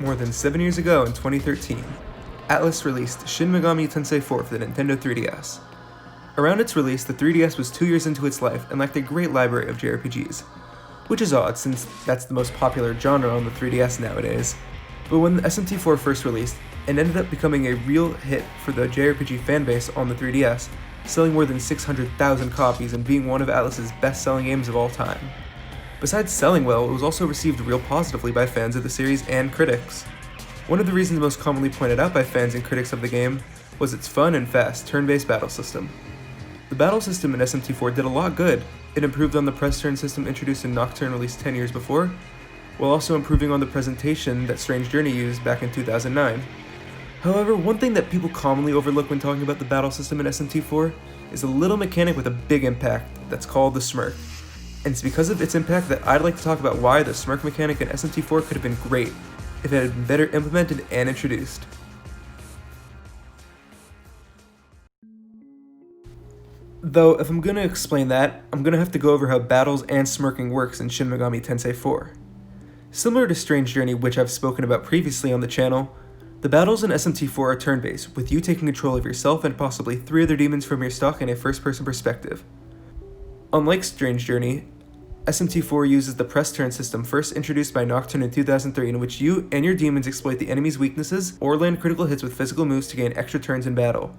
More than 7 years ago in 2013, Atlus released Shin Megami Tensei 4 for the Nintendo 3DS. Around its release, the 3DS was 2 years into its life and lacked a great library of JRPGs, which is odd since that's the most popular genre on the 3DS nowadays. But when the SMT4 first released, it ended up becoming a real hit for the JRPG fanbase on the 3DS, selling more than 600,000 copies and being one of Atlus's best-selling games of all time. Besides selling well, it was also received real positively by fans of the series and critics. One of the reasons most commonly pointed out by fans and critics of the game was its fun and fast turn-based battle system. The battle system in SMT4 did a lot good. It improved on the press turn system introduced in Nocturne released 10 years before, while also improving on the presentation that Strange Journey used back in 2009. However, one thing that people commonly overlook when talking about the battle system in SMT4 is a little mechanic with a big impact that's called the smirk. And it's because of its impact that I'd like to talk about why the smirk mechanic in SMT4 could have been great if it had been better implemented and introduced. Though, if I'm going to explain that, I'm going to have to go over how battles and smirking works in Shin Megami Tensei 4. Similar to Strange Journey, which I've spoken about previously on the channel, the battles in SMT4 are turn-based, with you taking control of yourself and possibly 3 other demons from your stock in a first-person perspective. Unlike Strange Journey, SMT4 uses the press turn system first introduced by Nocturne in 2003, in which you and your demons exploit the enemy's weaknesses or land critical hits with physical moves to gain extra turns in battle.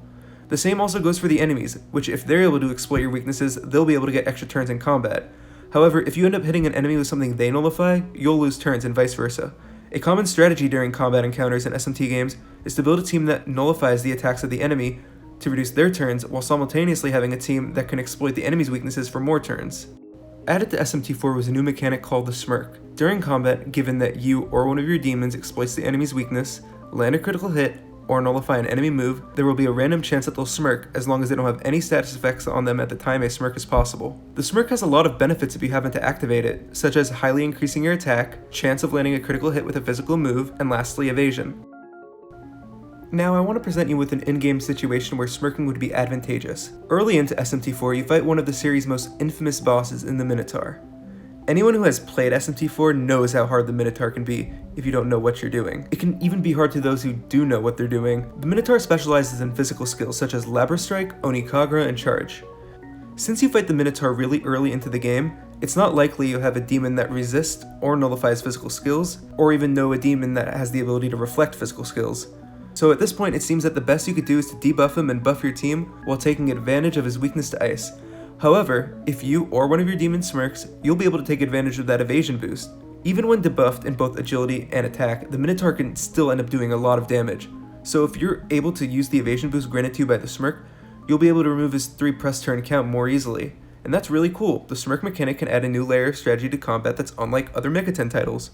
The same also goes for the enemies, which if they're able to exploit your weaknesses, they'll be able to get extra turns in combat. However, if you end up hitting an enemy with something they nullify, you'll lose turns and vice versa. A common strategy during combat encounters in SMT games is to build a team that nullifies the attacks of the enemy to reduce their turns, while simultaneously having a team that can exploit the enemy's weaknesses for more turns. Added to SMT4 was a new mechanic called the smirk. During combat, given that you or one of your demons exploits the enemy's weakness, land a critical hit, or nullify an enemy move, there will be a random chance that they'll smirk as long as they don't have any status effects on them at the time a smirk is possible. The smirk has a lot of benefits if you happen to activate it, such as highly increasing your attack, chance of landing a critical hit with a physical move, and lastly evasion. Now I want to present you with an in-game situation where smirking would be advantageous. Early into SMT4 you fight one of the series' most infamous bosses in the Minotaur. Anyone who has played SMT4 knows how hard the Minotaur can be if you don't know what you're doing. It can even be hard to those who do know what they're doing. The Minotaur specializes in physical skills such as Labra Strike, Onikagra, and Charge. Since you fight the Minotaur really early into the game, it's not likely you'll have a demon that resists or nullifies physical skills, or even know a demon that has the ability to reflect physical skills. So at this point it seems that the best you could do is to debuff him and buff your team while taking advantage of his weakness to ice. However, if you or one of your demons smirks, you'll be able to take advantage of that evasion boost. Even when debuffed in both agility and attack, the Minotaur can still end up doing a lot of damage. So if you're able to use the evasion boost granted to you by the smirk, you'll be able to remove his 3 press turn count more easily. And that's really cool. The smirk mechanic can add a new layer of strategy to combat that's unlike other Megaten titles.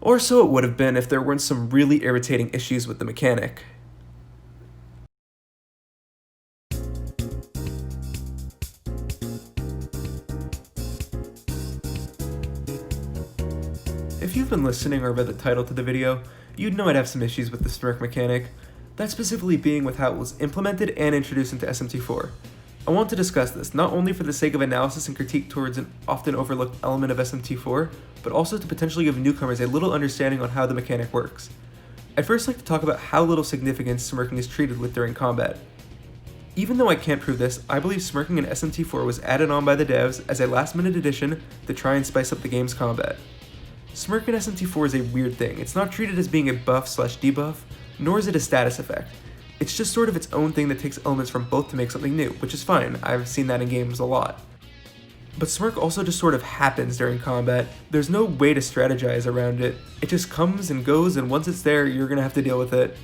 Or so it would have been if there weren't some really irritating issues with the mechanic. If you've been listening or read the title to the video, you'd know I'd have some issues with the smirk mechanic, that specifically being with how it was implemented and introduced into SMT4. I want to discuss this, not only for the sake of analysis and critique towards an often overlooked element of SMT4, but also to potentially give newcomers a little understanding on how the mechanic works. I'd first like to talk about how little significance smirking is treated with during combat. Even though I can't prove this, I believe smirking in SMT4 was added on by the devs as a last-minute addition to try and spice up the game's combat. Smirk in SMT4 is a weird thing. It's not treated as being a buff/debuff, nor is it a status effect. It's just sort of its own thing that takes elements from both to make something new, which is fine. I've seen that in games a lot. But smirk also just sort of happens during combat. There's no way to strategize around it. It just comes and goes, and once it's there, you're gonna have to deal with it.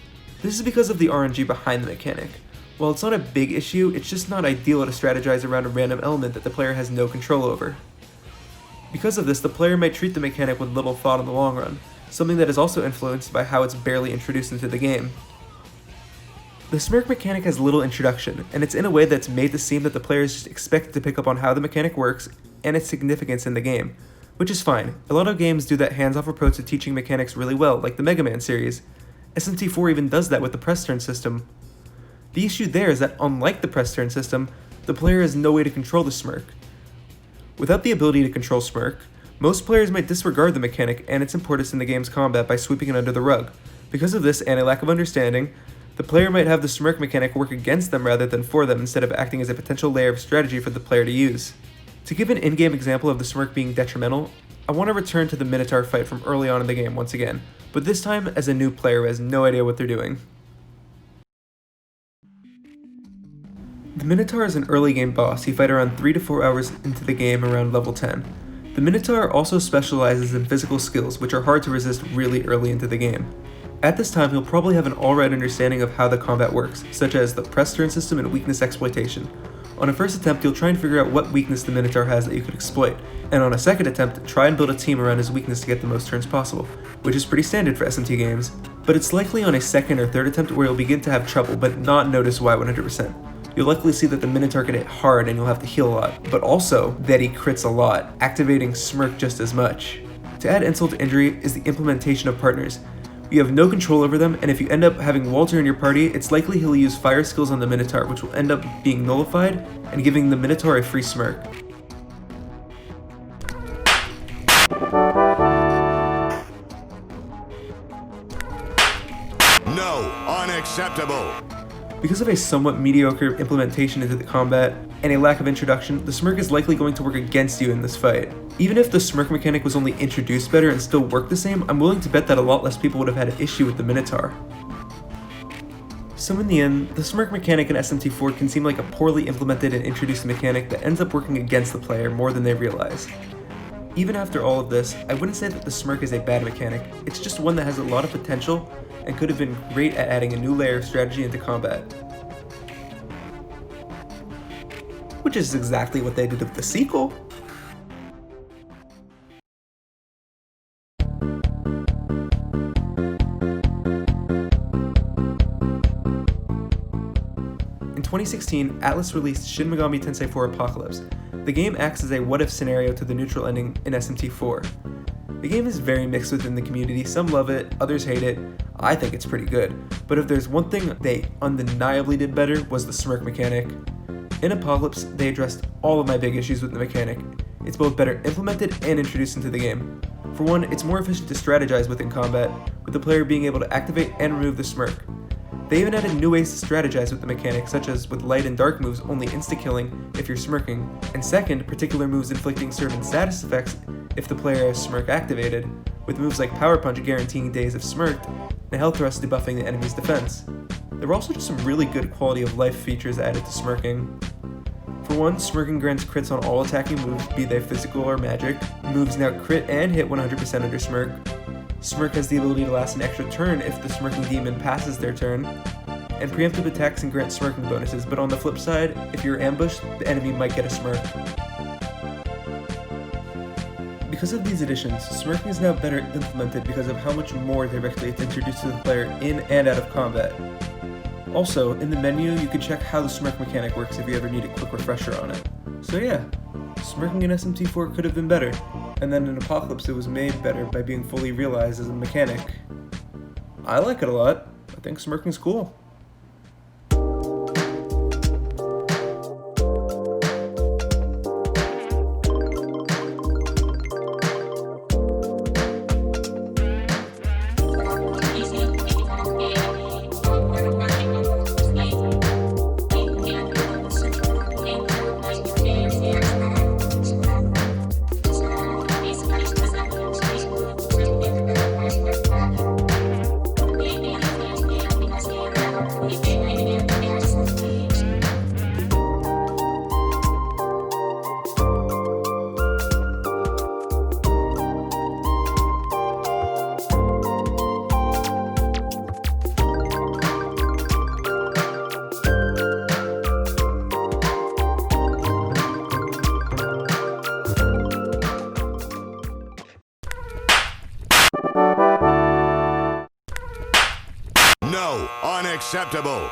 This is because of the RNG behind the mechanic. While it's not a big issue, it's just not ideal to strategize around a random element that the player has no control over. Because of this, the player might treat the mechanic with little thought in the long run, something that is also influenced by how it's barely introduced into the game. The smirk mechanic has little introduction, and it's in a way that's made to seem that the player is just expected to pick up on how the mechanic works and its significance in the game, which is fine. A lot of games do that hands-off approach to teaching mechanics really well, like the Mega Man series. SMT4 even does that with the press turn system. The issue there is that unlike the press turn system, the player has no way to control the smirk. Without the ability to control smirk, Most players might disregard the mechanic and its importance in the game's combat by sweeping it under the rug. Because of this and a lack of understanding, the player might have the smirk mechanic work against them rather than for them, instead of acting as a potential layer of strategy for the player to use. To give an in-game example of the smirk being detrimental, I want to return to the Minotaur fight from early on in the game once again, but this time as a new player who has no idea what they're doing. The Minotaur is an early game boss. You fight around 3 to 4 hours into the game around level 10. The Minotaur also specializes in physical skills, which are hard to resist really early into the game. At this time, you'll probably have an alright understanding of how the combat works, such as the press turn system and weakness exploitation. On a first attempt, you'll try and figure out what weakness the Minotaur has that you could exploit, and on a second attempt, try and build a team around his weakness to get the most turns possible, which is pretty standard for SMT games. But it's likely on a second or third attempt where you'll begin to have trouble, but not notice why 100%. You'll likely see that the Minotaur can hit hard and you'll have to heal a lot, but also that he crits a lot, activating Smirk just as much. To add insult to injury is the implementation of partners. You have no control over them, and if you end up having Walter in your party, it's likely he'll use fire skills on the Minotaur, which will end up being nullified and giving the Minotaur a free Smirk. No, unacceptable. Because of a somewhat mediocre implementation into the combat and a lack of introduction, the Smirk is likely going to work against you in this fight. Even if the Smirk mechanic was only introduced better and still worked the same, I'm willing to bet that a lot less people would have had an issue with the Minotaur. So in the end, the Smirk mechanic in SMT4 can seem like a poorly implemented and introduced mechanic that ends up working against the player more than they realize. Even after all of this, I wouldn't say that the Smirk is a bad mechanic, it's just one that has a lot of potential and could have been great at adding a new layer of strategy into combat. Which is exactly what they did with the sequel. In 2016, Atlus released Shin Megami Tensei 4 Apocalypse. The game acts as a what-if scenario to the neutral ending in SMT4. The game is very mixed within the community, some love it, others hate it. I think it's pretty good, but if there's one thing they undeniably did better was the Smirk mechanic. In Apocalypse, they addressed all of my big issues with the mechanic. It's both better implemented and introduced into the game. For one, it's more efficient to strategize within combat, with the player being able to activate and remove the Smirk. They even added new ways to strategize with the mechanic, such as with light and dark moves only insta-killing if you're smirking, and second, particular moves inflicting certain status effects if the player has Smirk activated, with moves like Power Punch guaranteeing days of smirked, and Health Thrust debuffing the enemy's defense. There were also just some really good quality of life features added to smirking. For one, smirking grants crits on all attacking moves, be they physical or magic. Moves now crit and hit 100% under Smirk. Smirk has the ability to last an extra turn if the smirking demon passes their turn. And preemptive attacks can grant smirking bonuses, but on the flip side, if you're ambushed, the enemy might get a Smirk. Because of these additions, smirking is now better implemented because of how much more directly it's introduced to the player in and out of combat. Also, in the menu, you can check how the Smirk mechanic works if you ever need a quick refresher on it. So yeah, smirking in SMT4 could have been better, and then in Apocalypse it was made better by being fully realized as a mechanic. I like it a lot. I think smirking's cool. No, unacceptable.